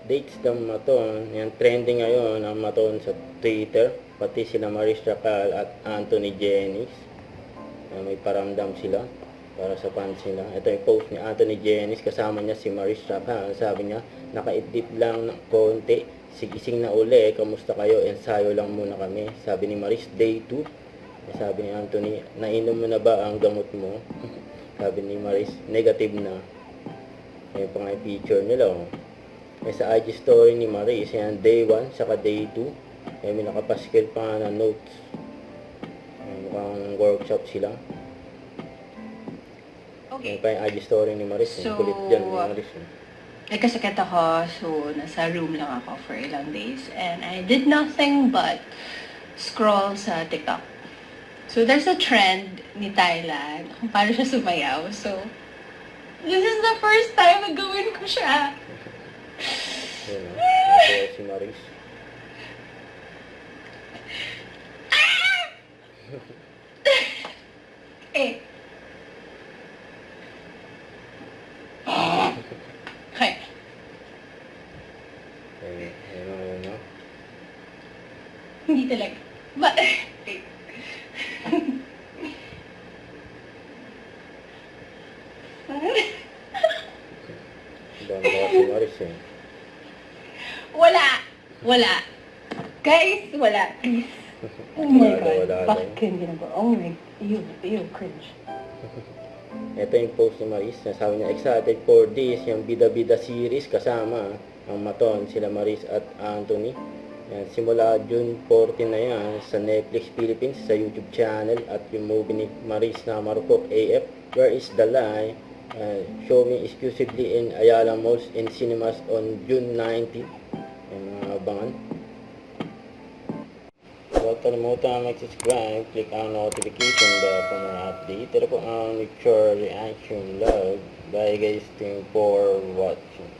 updates ng Maton. Yan, trending ngayon ang Maton sa Twitter. Pati sila Maris Racal at Anthony Jennings. May paramdam sila para sa fans nila. Ito yung post ni Anthony Jennings. Kasama niya si Maris Racal. Sabi niya, nakaidlip lang ng konti. Sigising na uli. Kamusta kayo? Ensayo lang muna kami. Sabi ni Maris, day 2. Sabi ni Anthony, nainom mo na ba ang gamot mo? Sabi ni Maris, negative na. May pang picture nila. May sa IG story ni Maris, yan, day 1, saka day 2. May nakapaskil pa na notes. Mukhang workshop sila. Okay. May pa yung IG story ni Maris. So, kulit dyan ni Maris. nagkasakit ako, so nasa room lang ako for ilang days. And I did nothing but scroll sa TikTok. So there's a trend ni Thailand kung paano siya sumayaw. So, this is the first time na gawin ko siya. Yan, ito si Maris. Eh. Okay. Ayun, no? Hindi talaga. Ba? Eh. Dami ba si Maris eh. Wala. Wala. Guys, wala. Please. Oh my God. Wala. Bakit kayo ginagawa? Oh my, ew, cringe. Ito yung post ni Maris. Sabi niya, excited for this, yung bida-bida series kasama ang Maton, sila Maris at Anthony. Yan, simula June 14 na yan sa Netflix Philippines, sa YouTube channel, at yung movie ni Maris na Marupok AF, Where is the Lie? Showing exclusively in Ayala Malls and Cinemas on June 19. Yung mga abangan. Huwag kalimutan mag-subscribe, click ang notification bell for more update. Ito po ang Mature Reaction Vlog. Bye guys, thank you for watching.